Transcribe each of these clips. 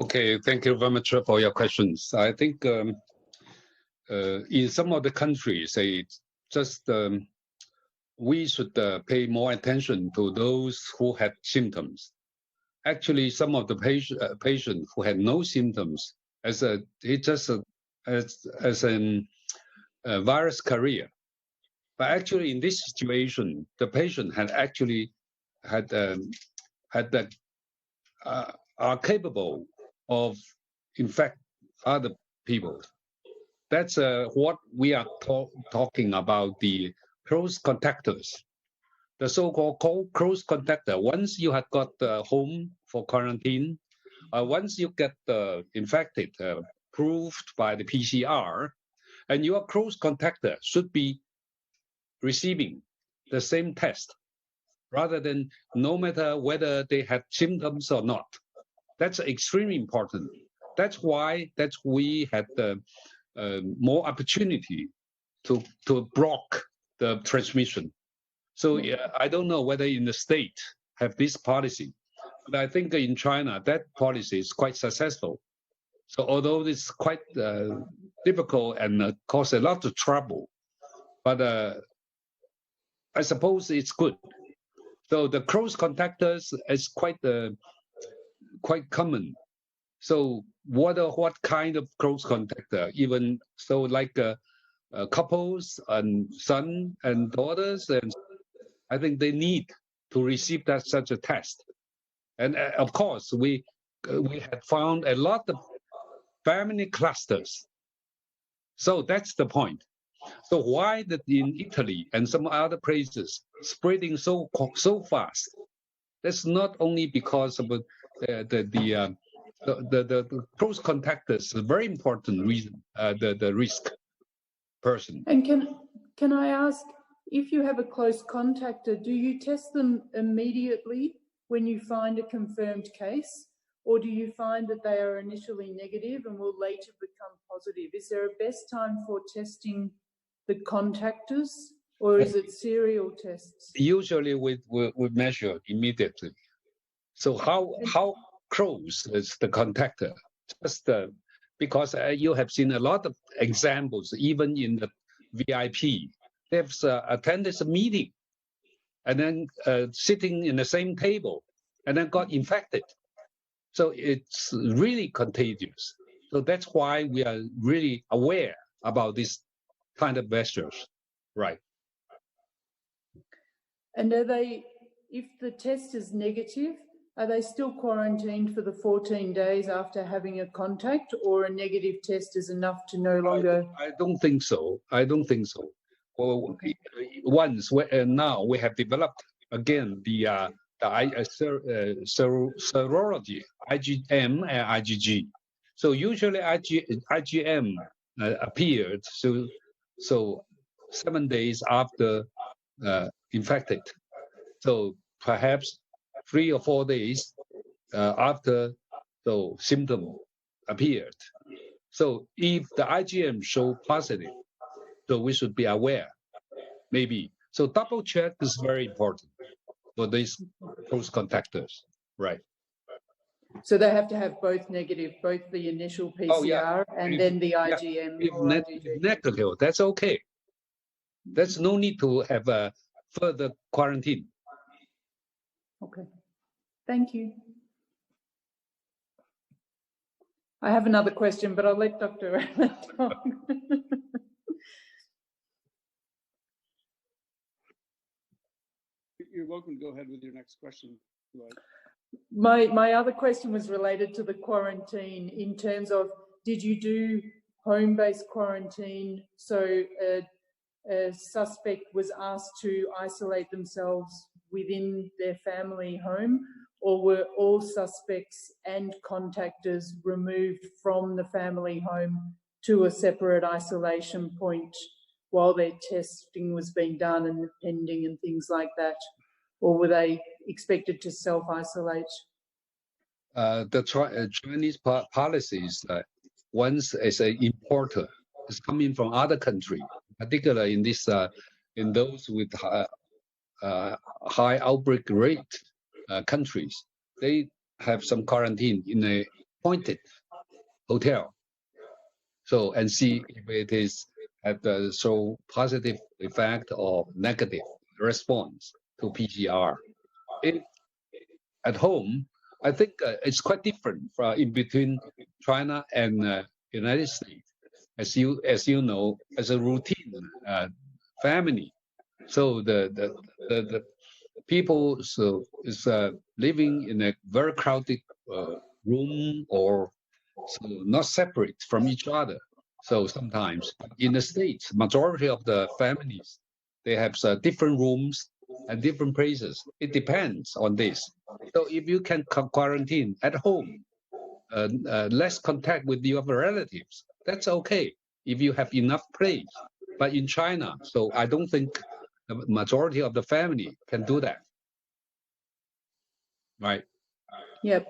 Okay, thank you very much for your questions. I think in some of the countries, we should pay more attention to those who had symptoms. Actually, some of the patients who had no symptoms as a virus carrier. But actually, in this situation, the patient had actually are capable of infect other people. That's what we are talking about, the close contactors. The so-called close contactor. Once you have got home for quarantine, once you get infected, proved by the PCR, and your close contactor should be receiving the same test, rather than no matter whether they had symptoms or not. That's extremely important. That's why we had more opportunity to block the transmission. So yeah, I don't know whether in the state have this policy, but I think in China that policy is quite successful. So although it's quite difficult and cause a lot of trouble, but I suppose it's good. So the close contactors is quite common. So what kind of close contactor? Even so, like couples and son and daughters, and I think they need to receive such a test. And of course, we had found a lot of family clusters. So that's the point. So why that in Italy and some other places spreading so fast? That's not only because of the close contactors, a very important reason, the risk person. And can I ask, if you have a close contactor, do you test them immediately when you find a confirmed case, or do you find that they are initially negative and will later become positive? Is there a best time for testing the contactors, or is it serial tests? Usually we measure immediately. So how close is the contactor? Just because you have seen a lot of examples, even in the VIP. They've attended a meeting and then sitting in the same table and then got infected. So it's really contagious. So that's why we are really aware about this kind of measures, right? And are they, if the test is negative, are they still quarantined for the 14 days after having a contact, or a negative test is enough to no longer? I don't think so. I don't think so. Well, okay. Now we have developed again the serology, IgM and IgG. So usually IgM appeared so 7 days after infected. So perhaps 3 or 4 days after the symptom appeared. So if the IgM show positive, so we should be aware, maybe. So double check is very important for these close contactors, right? So they have to have both negative, both the initial PCR and then the IgM. If negative, that's okay. There's no need to have a further quarantine. Okay, thank you. I have another question, but I'll let Dr. Allen talk. You're welcome to go ahead with your next question. My other question was related to the quarantine in terms of, did you do home-based quarantine? So a suspect was asked to isolate themselves within their family home, or were all suspects and contactors removed from the family home to a separate isolation point while their testing was being done and pending and things like that? Or were they expected to self-isolate? The Chinese policies, once as an importer is coming from other country, particularly in this in those with high outbreak rate countries, they have some quarantine in appointed hotel. So, and see if it is have the so positive effect or negative response to PCR. If at home, I think it's quite different in between China and United States. As you know, as a routine family, so the people is living in a very crowded room or so not separate from each other. So sometimes in the States, majority of the families, they have different rooms and different places. It depends on this. So if you can quarantine at home, less contact with your relatives, that's okay if you have enough place. But in China, so I don't think the majority of the family can do that. Right. Yep.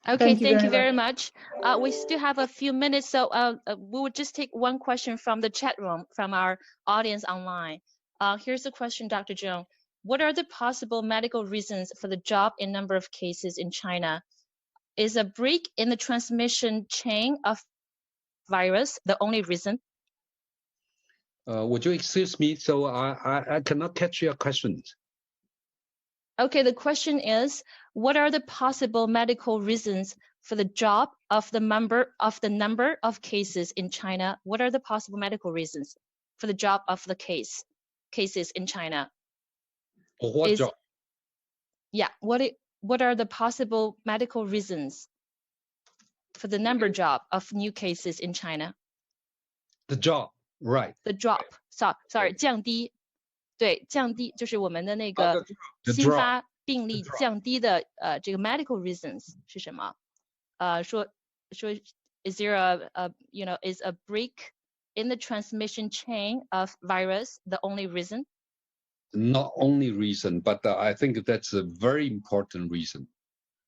Okay, thank you very much. We still have a few minutes, so we will just take one question from the chat room, from our audience online. Here's the question, Dr. Zhong. What are the possible medical reasons for the drop in number of cases in China? Is a break in the transmission chain of virus the only reason? Would you excuse me? So I cannot catch your questions. Okay, the question is, what are the possible medical reasons for the drop of the number of cases in China? What are the possible medical reasons for the drop of the cases in China? For what drop? Yeah, what are the possible medical reasons for the number drop of new cases in China? The drop, right? The drop, sorry, 降低。对，降低就是我们的那个新发病例降低的这个 medical reasons 是什么？说 is there is a break in the transmission chain of virus the only reason? Not only reason, but I think that's a very important reason.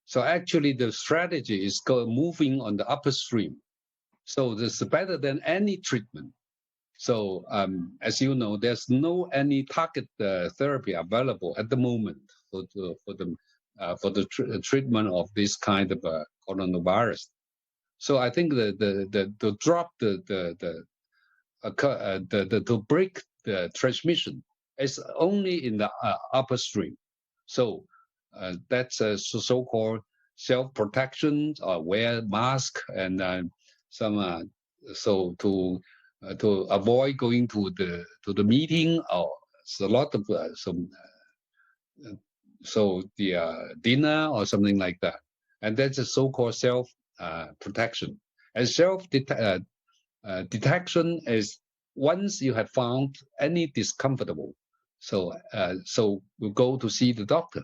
So actually, the strategy is moving on the upstream. So this is better than any treatment. So as you know, there's no any target therapy available at the moment for the treatment of this kind of coronavirus. So I think to drop to break the transmission is only in the upstream. So that's a so-called self-protection, wear mask and some so to avoid going to the meeting or a lot of dinner or something like that, and that's a so-called self protection. And self detection is once you have found any discomfortable, so we go to see the doctor.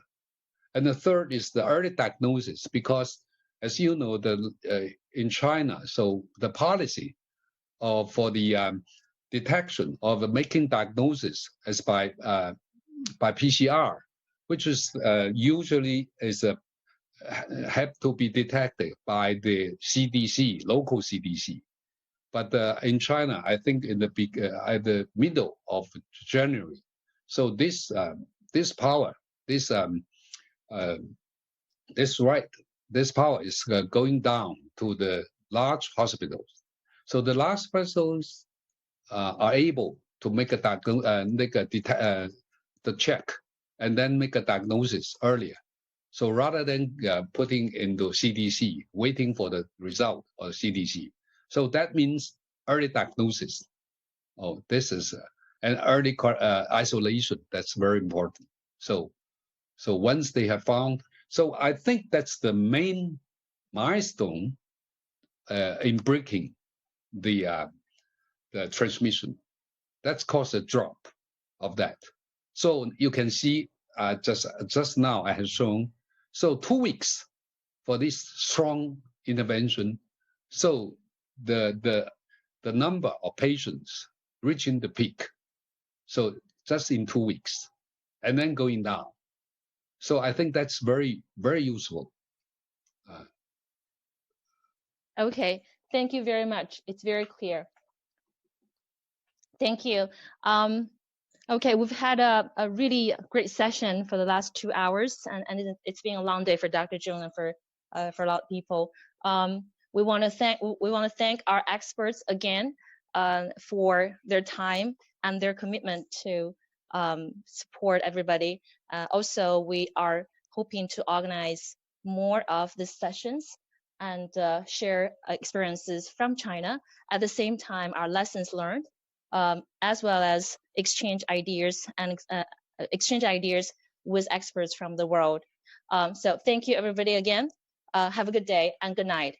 And the third is the early diagnosis, because as you know, in China, so the policy for the detection of making diagnosis is by PCR, which is usually have to be detected by the CDC, local CDC. But in China, I think in at the middle of January, so this power is going down to the large hospitals. So the large hospitals are able to make a the check and then make a diagnosis earlier. So rather than putting into CDC, waiting for the result of CDC. So that means early diagnosis. Oh, this is an early isolation. That's very important. So once they have found, so I think that's the main milestone in breaking the transmission. That's caused a drop of that. So you can see just now I have shown. So 2 weeks for this strong intervention. So the number of patients reaching the peak. So just in 2 weeks, and then going down. So I think that's very, very useful. Okay, thank you very much. It's very clear. Thank you. Okay, we've had a really great session for the last 2 hours, and it's been a long day for Dr. Zhong and for for a lot of people. We want to thank our experts again for their time and their commitment to support everybody. Also, we are hoping to organize more of these sessions and share experiences from China. At the same time, our lessons learned, as well as exchange ideas with experts from the world. So thank you, everybody, again. Have a good day and good night.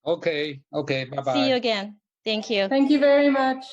Okay. Bye-bye. See you again. Thank you. Thank you very much.